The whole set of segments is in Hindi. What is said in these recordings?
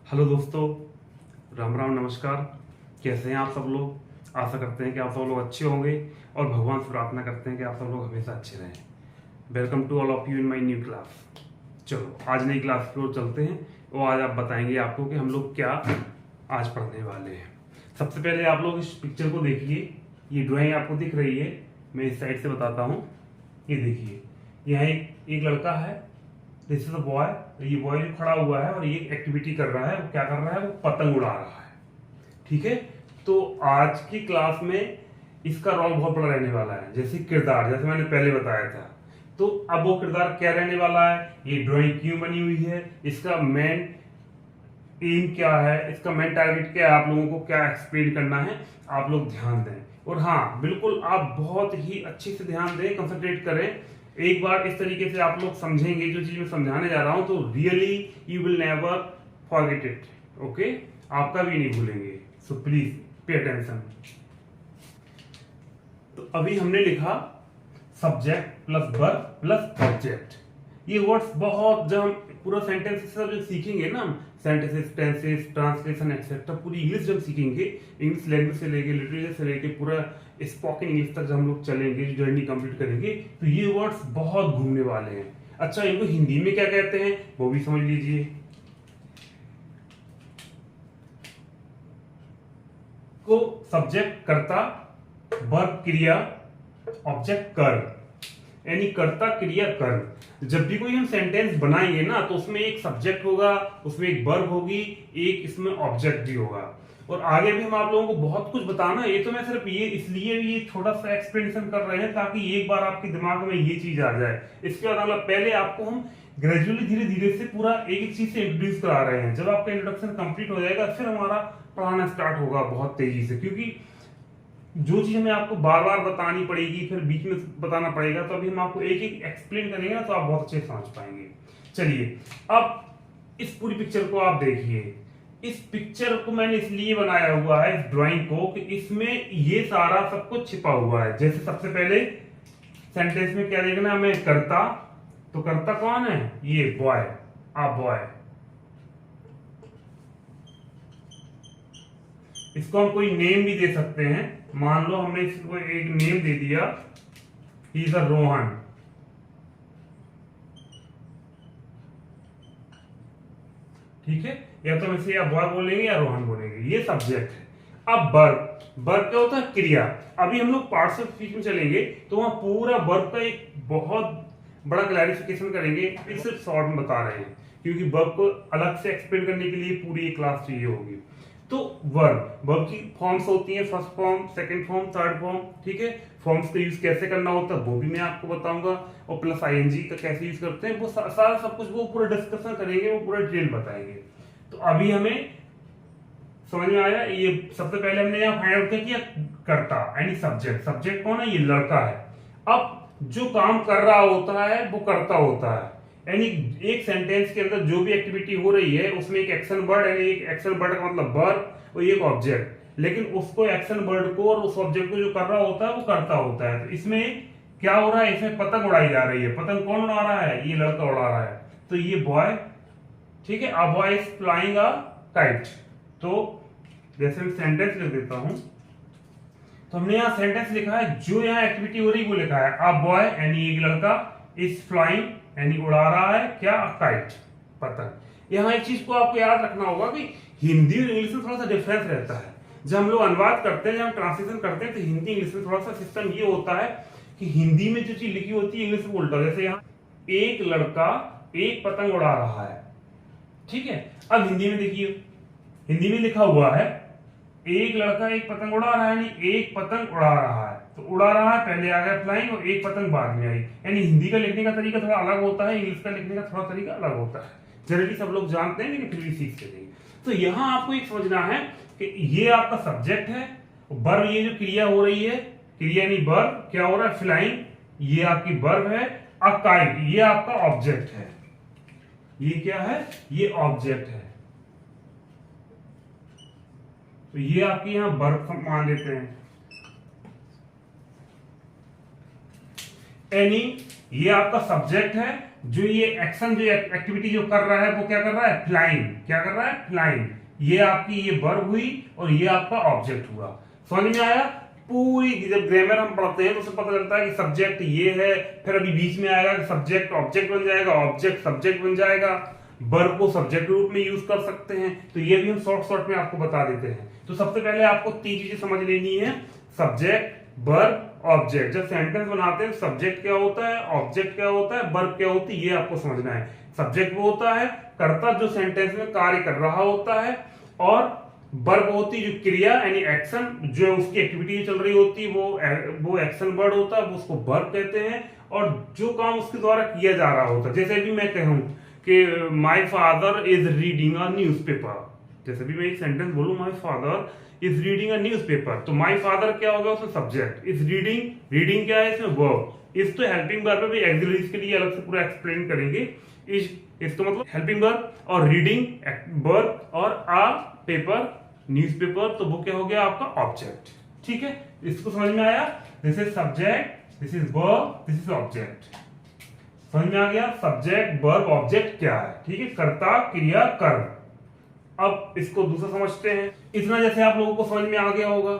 हेलो दोस्तों, राम राम नमस्कार। कैसे हैं आप सब लोग? आशा करते हैं कि आप सब लोग अच्छे होंगे और भगवान से प्रार्थना करते हैं कि आप सब लोग हमेशा अच्छे रहें। Welcome to all of you in my new class. चलो आज नई क्लास की ओर चलते हैं और आज आप बताएंगे आपको कि हम लोग क्या आज पढ़ने वाले हैं। सबसे पहले आप लोग इस पिक्चर को देखिए। ये ड्राइंग आपको दिख रही है, मैं इस साइड से बताता हूँ। ये देखिए, यहाँ एक लड़का है, दिस इज अ बॉय। ये बॉय खड़ा हुआ है और ये एक्टिविटी कर रहा है। वो क्या कर रहा है? वो पतंग उड़ा रहा है। ठीक है, तो आज की क्लास में इसका रोल बहुत बड़ा रहने वाला है। जैसे किरदार, जैसे मैंने पहले बताया था, तो अब वो किरदार क्या रहने वाला है, ये ड्राइंग क्यों बनी हुई है, इसका मेन एम क्या है, इसका मेन टारगेट क्या है, आप लोगों को क्या एक्सप्लेन करना है, आप लोग ध्यान दें। और हाँ, बिल्कुल आप बहुत ही अच्छे से ध्यान दें, कंसंट्रेट करें। एक बार इस तरीके से आप लोग समझेंगे जो चीज मैं समझाने जा रहा हूं, तो really you will never forget it. Okay, आप कभी नहीं भूलेंगे। So please pay attention. तो अभी हमने लिखा subject plus verb plus object. ये वर्ड्स बहुत, जब हम पूरा सेंटेंस सब जब सीखेंगे ना, सेंटेंसेस, टेंसेस, ट्रांसलेशन एक्सेट्रा, पूरी इंग्लिश जब सीखेंगे, इंग्लिश लैंग्वेज से लेके लिटरेचर से लेके पूरा स्पोकन इंग्लिश तक जब हम लोग चलेंगे, जो जर्नी कंप्लीट करेंगे, तो ये वर्ड्स बहुत घूमने वाले हैं। अच्छा, इनको हिंदी में क्या कहते हैं वो भी समझ लीजिए। को सब्जेक्ट कर्ता, वर्ब क्रिया, ऑब्जेक्ट कर्म, यानी कर्ता क्रिया कर्म। जब भी कोई हम सेंटेंस बनाएंगे ना, तो उसमें एक सब्जेक्ट होगा, उसमें एक वर्ब होगी, एक इसमें ऑब्जेक्ट भी होगा। और आगे भी हम आप लोगों को बहुत कुछ बताना है। ये तो मैं सिर्फ ये इसलिए भी ये छोटा सा एक्सप्लेनेशन कर रहे हैं ताकि एक बार आपके दिमाग में ये चीज आ जाए। इसके बाद मतलब पहले आपको हम ग्रेजुअली धीरे धीरे से पूरा एक एक चीज से इंट्रोड्यूस करा रहे हैं। जब आपका इंट्रोडक्शन कंप्लीट हो जाएगा, फिर हमारा पढ़ाना स्टार्ट होगा बहुत तेजी से, क्योंकि जो चीज हमें आपको बार बार बतानी पड़ेगी, फिर बीच में बताना पड़ेगा, तो अभी हम आपको एक एक एक्सप्लेन करेंगे ना, तो आप बहुत अच्छे से समझ पाएंगे। चलिए, अब इस पूरी पिक्चर को आप देखिए। इस पिक्चर को मैंने इसलिए बनाया हुआ है, इस ड्राइंग को, कि इसमें ये सारा सब कुछ छिपा हुआ है। जैसे सबसे पहले सेंटेंस में क्या देखना है हमें? कर्ता। तो कर्ता कौन है? ये बॉय, आ बॉय। इसको हम कोई नेम भी दे सकते हैं। मान लो हमने इसको एक नेम दे दिया, ही इज अ रोहन। ठीक है, या तो वैसे या बॉय बोलेंगे या रोहन बोलेंगे। ये सब्जेक्ट है। अब वर्ब, वर्ब क्या होता है? क्रिया। अभी हम लोग पार्ट्स ऑफ स्पीच में चलेंगे, तो वहां पूरा वर्ब का एक बहुत बड़ा क्लैरिफिकेशन करेंगे। इस सिर्फ शॉर्ट में बता रहे हैं, क्योंकि वर्ब को अलग से एक्सप्लेन करने के लिए पूरी एक क्लास चाहिए होगी। तो वर्ब, वर्ब की फॉर्म्स होती हैं, first form, second form, third form. ठीक है, फॉर्म्स का यूज कैसे करना होता है वो भी मैं आपको बताऊंगा, और प्लस आईएनजी का कैसे यूज करते हैं वो सारा सब कुछ वो पूरा डिस्कशन करेंगे, वो पूरा डिटेल बताएंगे। तो अभी हमें समझ में आया। ये सबसे पहले हमने यहाँ फाइंड आउट किया कर्ता यानी सब्जेक्ट। सब्जेक्ट कौन है? ये लड़का है। अब जो काम कर रहा होता है वो कर्ता होता है, यानी एक सेंटेंस के अंदर जो भी एक्टिविटी हो रही है उसमें एक एक्शन वर्ड, यानी एक एक्शन वर्ड का मतलब वर्ब, और एक ऑब्जेक्ट। लेकिन उसको एक्शन वर्ड को और उस ऑब्जेक्ट को जो कर रहा होता है वो करता होता है। तो इसमें क्या हो रहा है? इसमें पतंग उड़ाई जा रही है। पतंग कौन उड़ा रहा है? ये लड़का उड़ा रहा है। तो ये बॉय, ठीक है, a boy is flying a kite. तो जैसे मैं सेंटेंस लिख देता हूं, तो हमने यहां सेंटेंस लिखा है, जो यहां एक्टिविटी हो रही वो लिखा है अ बॉय यानी एक लड़का, इज फ्लाइंग यानी उड़ा रहा है क्या? काइट, पतंग। यहां एक चीज को आपको याद रखना होगा कि हिंदी और इंग्लिश में थोड़ा सा डिफरेंस रहता है। जब हम लोग अनुवाद करते हैं, जब हम ट्रांसलेशन करते हैं, तो हिंदी इंग्लिश में थोड़ा सा सिस्टम ये होता है कि हिंदी में जो चीज लिखी होती है इंग्लिश में उल्टा। जैसे यहाँ एक लड़का एक पतंग उड़ा रहा है, ठीक है। अब हिंदी में देखिए, हिंदी में लिखा हुआ है एक लड़का एक पतंग उड़ा रहा है, यानी एक पतंग उड़ा रहा है। तो उड़ा रहा है पहले आ गया फ्लाइंग, और एक पतंग बाद में आई। यानी हिंदी का लिखने का तरीका थोड़ा अलग होता है, इंग्लिश का लिखने का थोड़ा तरीका अलग होता है। जनरली सब लोग जानते हैं, लेकिन फिर भी सीखते नहीं। तो यहां आपको एक समझना है कि ये आपका सब्जेक्ट है, वर्ब ये जो क्रिया हो रही है, क्रिया यानी वर्ब, क्या हो रहा है? फ्लाइंग, ये आपकी वर्ब है। अ काइट ये आपका ऑब्जेक्ट है। ये क्या है? ये ऑब्जेक्ट है। तो ये आपकी यहां वर्ब मान लेते हैं। यानी ये आपका सब्जेक्ट है जो ये एक्शन, जो एक्टिविटी जो कर रहा है वो क्या कर रहा है, फ्लाइंग। क्या कर रहा है, फ्लाइंग। ये आपकी ये वर्ब हुई और ये आपका ऑब्जेक्ट हुआ। समझ में आया? पूरी जब ग्रामर हम पढ़ते हैं तो उससे पता चलता है कि सब्जेक्ट ये है, फिर अभी बीच में आएगा कि सब्जेक्ट ऑब्जेक्ट बन जाएगा, ऑब्जेक्ट सब्जेक्ट बन जाएगा, वर्ब को सब्जेक्ट रूप में यूज कर सकते हैं। तो ये भी हम शॉर्ट में आपको बता देते हैं। तो सबसे पहले आपको 3 चीजें समझ लेनी है, सब्जेक्ट, वर्ब, ऑब्जेक्ट। जब सेंटेंस बनाते हैं सब्जेक्ट क्या होता है, ऑब्जेक्ट क्या होता है, वर्ब क्या होती है, ये आपको समझना है। सब्जेक्ट वो होता है कर्ता जो सेंटेंस में कार्य कर रहा होता है, और वर्ब होती है जो क्रिया यानी एक्शन, जो उसकी एक्टिविटी चल रही होती है वो एक्शन वर्ड होता है, वो उसको वर्ब कहते हैं। और जो काम उसके द्वारा किया जा रहा होता है, जैसे अभी मैं कहूं कि my father is reading a newspaper, जैसे भी मैं एक सेंटेंस बोलूं my father is reading a newspaper, तो माय फादर क्या होगा उसमें सब्जेक्ट, इज रीडिंग, रीडिंग क्या है इसमें वर्ब, इस तो हेल्पिंग वर्ब है, भी एक्सिलरीज के लिए अलग से पूरा एक्सप्लेन करेंगे। इस तो मतलब हेल्पिंग वर्ब, और रीडिंग वर्ब, और आ पेपर न्यूज़पेपर, तो वो क्या हो गया आपका ऑब्जेक्ट। ठीक है, इसको समझ में आया? This is subject, this is verb, this is object. समझ में आ गया? सब्जेक्ट, वर्ब, ऑब्जेक्ट क्या है। ठीक है, कर्ता, क्रिया, कर्म। अब इसको दूसरा समझते हैं। इतना जैसे आप लोगों को समझ में आ गया होगा।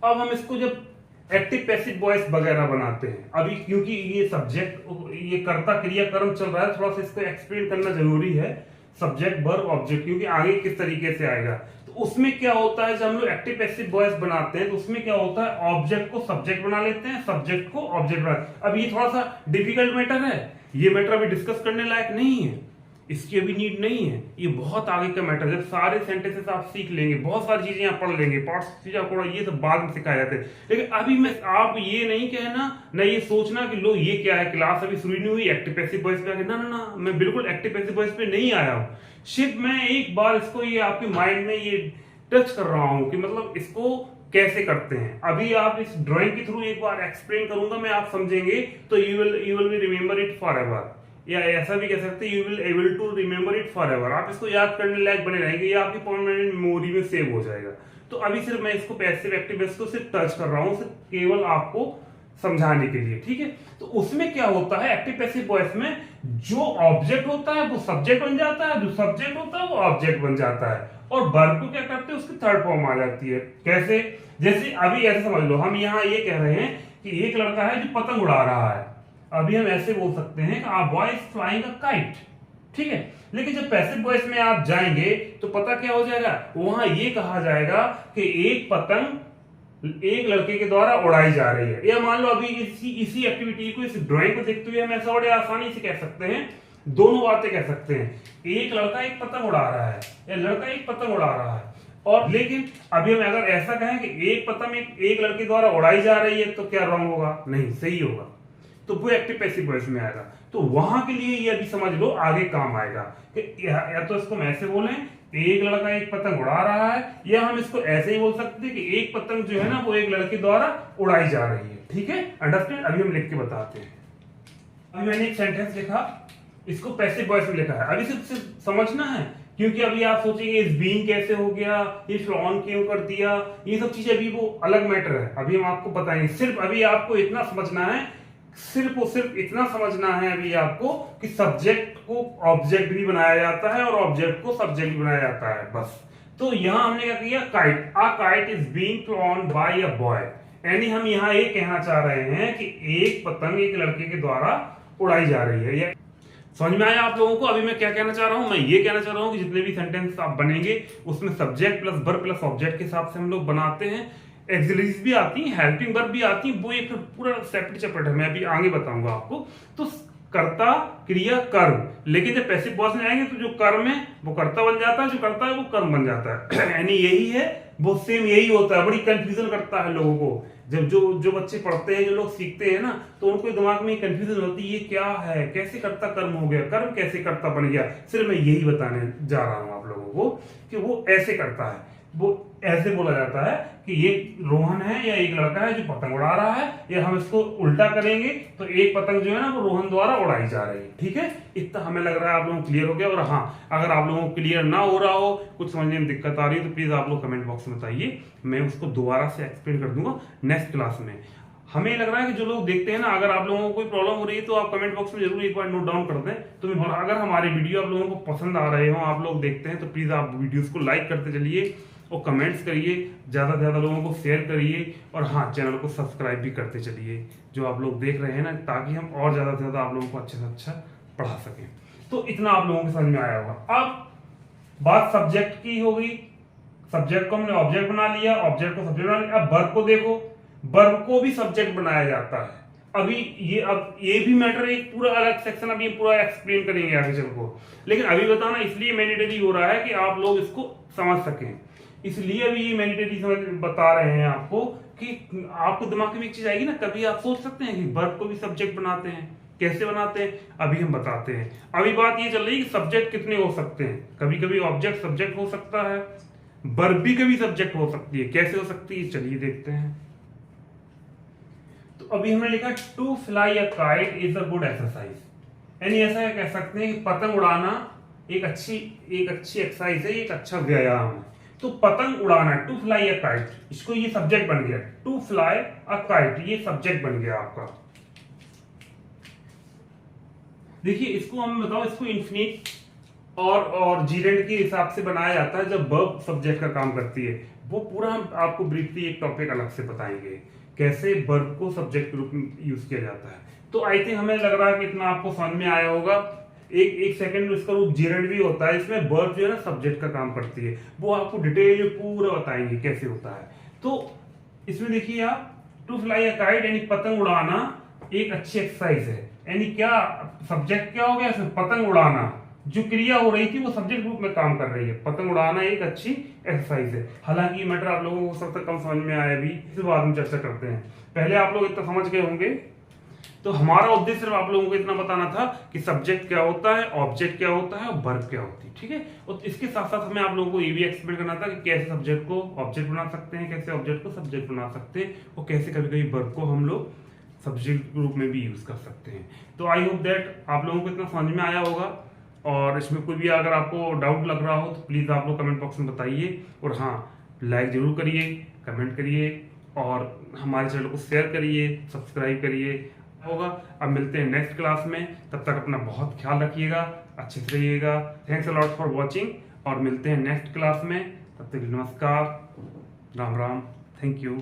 अब हम इसको जब एक्टिव पैसिव वॉइस वगैरह बनाते हैं, अभी क्योंकि ये सब्जेक्ट, ये कर्ता, क्रिया, कर्म चल रहा है, थोड़ा सा इसको एक्सप्लेन करना जरूरी है, सब्जेक्ट, वर्ब, ऑब्जेक्ट, क्योंकि आगे किस तरीके से आएगा। तो उसमें क्या होता है, जब हम लोग एक्टिव पैसिव वॉइस बनाते हैं तो उसमें क्या होता है, ऑब्जेक्ट को सब्जेक्ट बना लेते हैं, सब्जेक्ट को ऑब्जेक्ट बना। अब ये थोड़ा सा डिफिकल्ट मैटर है, ये मैटर अभी डिस्कस करने लायक नहीं है, इसकी अभी नीड नहीं है, ये बहुत आगे का मैटर। जब सारे सेंटेंसेस आप सीख लेंगे, बहुत सारी चीजें आप पढ़ लेंगे, पार्ट्स चीजें आपको ये सब बाद में सिखाए जाते हैं। लेकिन अभी मैं आप ये नहीं कहना, न ये सोचना कि लो ये क्या है, क्लास अभी शुरू नहीं हुई, एक्टिव पैसिव वॉइस पे आके, ना ना ना, मैं बिल्कुल एक्टिव पैसिव वॉइस पे नहीं आया हूँ। सिर्फ मैं एक बार इसको ये आपके माइंड में ये टच कर रहा हूँ कि मतलब इसको कैसे करते हैं। अभी आप इस ड्राइंग के थ्रू एक बार एक्सप्लेन करूंगा मैं, आप समझेंगे तो you will be remember it for ever, या ऐसा भी कह सकते हैं you will able to remember it for ever. आप इसको याद करने लायक बने रहेंगे, ये आपकी परमानेंट मेमोरी में सेव हो जाएगा। तो अभी सिर्फ मैं इसको पैसिव एक्टिव को सिर्फ टच कर रहा हूँ, सिर्फ केवल आपको समझाने के लिए। ठीक है, तो उसमें क्या होता है, एक्टिव पैसिव वॉइस में जो ऑब्जेक्ट होता है वो सब्जेक्ट बन जाता है, जो सब्जेक्ट होता है वो ऑब्जेक्ट बन जाता है, और वर्ब को क्या करते हैं, उसकी थर्ड फॉर्म आ जाती है। कैसे? जैसे अभी ऐसे समझ लो, हम यहाँ ये कह रहे हैं कि एक लड़का है जो पतंग उड़ा रहा है, अभी हम ऐसे बोल सकते हैं कि आ boy is flying a kite. ठीक है, लेकिन जब पैसिव वॉइस में आप जाएंगे तो पता क्या हो जाएगा, वहां ये कहा जाएगा कि एक पतंग एक लड़के के द्वारा उड़ाई जा रही है। या मान लो अभी इसी एक्टिविटी को, इस ड्राइंग को देखते हुए हम ऐसा बड़े आसानी से कह सकते हैं, दोनों बातें कह सकते हैं, एक लड़का एक पतंग उड़ा रहा है या लड़का एक पतंग उड़ा रहा है। और लेकिन अभी हम अगर ऐसा कहें कि एक पतंग एक लड़के द्वारा उड़ाई जा रही है, तो क्या रॉन्ग होगा? नहीं, सही होगा। तो वो एक्टिव पैसिव वॉइस में आएगा। तो वहां के लिए ये अभी समझ लो आगे काम आएगा कि या तो इसको हम ऐसे बोलें, एक लड़का एक पतंग उड़ा रहा है, या हम इसको ऐसे ही बोल सकते हैं कि एक पतंग जो है ना वो एक लड़के द्वारा उड़ाई जा रही है। ठीक है, अंडरस्टैंड? अभी हम लिख के बताते हैं। अभी मैंने एक सेंटेंस लिखा, इसको पैसिव वॉइस में लिखा है, अभी सिर्फ समझना है, क्योंकि अभी आप सोचेंगे इस बीइंग कैसे हो गया, ये फ्लॉन क्यों कर दिया, ये सब चीजें अभी वो अलग मैटर है, अभी हम आपको बताएंगे। सिर्फ अभी आपको इतना समझना है, सिर्फ और सिर्फ इतना समझना है अभी आपको कि सब्जेक्ट को ऑब्जेक्ट भी बनाया जाता है और ऑब्जेक्ट को सब्जेक्ट भी बनाया जाता है, बस। तो यहां हमने क्या किया, kite, a kite is being flown by a boy, यानी हम यहाँ ये कहना चाह रहे हैं कि एक पतंग एक लड़के के द्वारा उड़ाई जा रही है। ये समझ में आया आप लोगों को? अभी मैं क्या कहना चाह रहा हूं, मैं ये कहना चाह रहा हूं कि जितने भी सेंटेंस आप बनेंगे उसमें subject plus verb plus object के हिसाब से हम लोग बनाते हैं। एक्सिलरीज भी आती है, हेल्पिंग वर्ब भी आती है, वो एक पूरा सेपरेट चैप्टर है, मैं अभी आगे बताऊंगा आपको। तो कर्ता, क्रिया, कर्म, लेकिन जब पैसिव वॉइस में आएंगे तो जो कर्म है वो कर्ता बन जाता है, जो कर्ता है वो कर्म बन जाता है। यानी यही है, वो सेम यही होता है। बड़ी कंफ्यूजन करता है लोगों को, जब जो बच्चे पढ़ते हैं, जो लोग सीखते हैं ना, तो उनको दिमाग में कंफ्यूजन होती है, ये क्या है, कैसे कर्ता कर्म हो गया, कर्म कैसे कर्ता बन गया। सिर्फ मैं यही बताने जा रहा हूं आप लोगों को कि वो ऐसे करता है, वो ऐसे बोला जाता है कि ये रोहन है या एक लड़का है जो पतंग उड़ा रहा है, या हम इसको उल्टा करेंगे तो एक पतंग जो है ना वो रोहन द्वारा उड़ाई जा रही है। ठीक है, इतना हमें लग रहा है आप लोगों को क्लियर हो गया। और हाँ, अगर आप लोगों को क्लियर ना हो रहा हो, कुछ समझने में दिक्कत आ रही है, तो प्लीज आप लोग कमेंट बॉक्स में बताइए, मैं उसको दोबारा से एक्सप्लेन कर दूंगा नेक्स्ट क्लास में। हमें लग रहा है कि जो लोग देखते हैं ना, अगर आप लोगों को कोई प्रॉब्लम हो रही है तो आप कमेंट बॉक्स में जरूर एक बार नोट डाउन कर दें। तो अगर हमारे वीडियो आप लोगों को पसंद आ रहे हो, आप लोग देखते हैं, तो प्लीज आप वीडियोस को लाइक करते चलिए और कमेंट्स करिए, ज्यादा से ज्यादा लोगों को शेयर करिए, और हाँ, चैनल को सब्सक्राइब भी करते चलिए जो आप लोग देख रहे हैं ना, ताकि हम और ज्यादा से ज्यादा आप लोगों को अच्छे से अच्छा पढ़ा सकें। तो इतना आप लोगों के समझ में आया होगा। अब बात सब्जेक्ट की हो गई, सब्जेक्ट को हमने ऑब्जेक्ट बना लिया, ऑब्जेक्ट को सब्जेक्ट बना लिया। अब वर्ब को देखो, वर्ब को भी सब्जेक्ट बनाया जाता है। अब ये भी मैटर एक पूरा अलग सेक्शन, अभी पूरा एक्सप्लेन करेंगे आगे चल को, लेकिन अभी बताना इसलिए मैंडेटरी हो रहा है कि आप लोग इसको समझ सकें, इसलिए अभी ये मैंडेटरी बता रहे हैं आपको कि आपको दिमाग में एक चीज आएगी ना, कभी आप सोच सकते हैं कि वर्ब को भी सब्जेक्ट बनाते हैं, कैसे बनाते हैं, अभी हम बताते हैं। अभी बात ये चल रही है कि सब्जेक्ट कितने हो सकते हैं। कभी कभी ऑब्जेक्ट सब्जेक्ट हो सकता है, वर्ब भी कभी सब्जेक्ट हो सकती है। कैसे हो सकती है, चलिए देखते हैं। तो अभी हमने लिखा to fly a kite is a good exercise, यानी ऐसा कह सकते हैं कि पतंग उड़ाना एक अच्छी एक्सरसाइज है, एक अच्छा व्यायाम है। तो पतंग उड़ाना, टू फ्लाई अ काइट, इसको ये सब्जेक्ट बन गया, टू फ्लाई अ काइट ये सब्जेक्ट बन गया आपका। देखिए इसको हम बताओ, इसको इन्फिनिट और जीरेंड के हिसाब से बनाया जाता है जब वर्ब सब्जेक्ट का काम करती है। वो पूरा हम आपको ब्रीफली एक टॉपिक अलग से बताएंगे, कैसे वर्ब को सब्जेक्ट के रूप में यूज किया जाता है। तो आई थिंक हमें लग रहा है कि इतना आपको समझ में आया होगा। एक सेकंड इसका रूप जीरेंड भी होता है, इसमें वर्ब जो है ना सब्जेक्ट का काम करती है, वो आपको डिटेल में पूरा बताएंगे कैसे होता है। तो इसमें देखिए आप, टू फ्लाई अ काइट यानी पतंग उड़ाना एक अच्छी एक्सरसाइज है, यानी क्या सब्जेक्ट क्या हो गया इसमें, पतंग उड़ाना। जो क्रिया हो रही थी वो सब्जेक्ट रूप में काम कर रही है, पतंग उड़ाना एक अच्छी एक्सरसाइज है। हालांकि ये मैटर आप लोगों को सब तक कम समझ में आया, भी इस बाद में चर्चा करते हैं। पहले आप लोग इतना समझ गए होंगे। तो हमारा उद्देश्य सिर्फ आप लोगों को इतना बताना था कि सब्जेक्ट क्या होता है, ऑब्जेक्ट क्या होता है और वर्ब क्या होती है, ठीक है। और इसके साथ साथ हमें आप लोगों को ये भी एक्सप्लेन करना था कि कैसे सब्जेक्ट को ऑब्जेक्ट बना सकते हैं, कैसे ऑब्जेक्ट को सब्जेक्ट बना सकते हैं, और कैसे कभी कभी वर्ब को हम लोग सब्जेक्ट रूप में भी यूज कर सकते हैं। तो आई होप दैट आप लोगों को इतना समझ में आया होगा, और इसमें कोई भी अगर आपको डाउट लग रहा हो तो प्लीज आप लोग कमेंट बॉक्स में बताइए, और हाँ, लाइक जरूर करिए, कमेंट करिए, और हमारे चैनल को शेयर करिए, सब्सक्राइब करिए होगा। अब मिलते हैं नेक्स्ट क्लास में, तब तक अपना बहुत ख्याल रखिएगा, अच्छे से रहिएगा। Thanks a lot for watching, और मिलते हैं नेक्स्ट क्लास में। तब तक नमस्कार, राम राम, थैंक यू।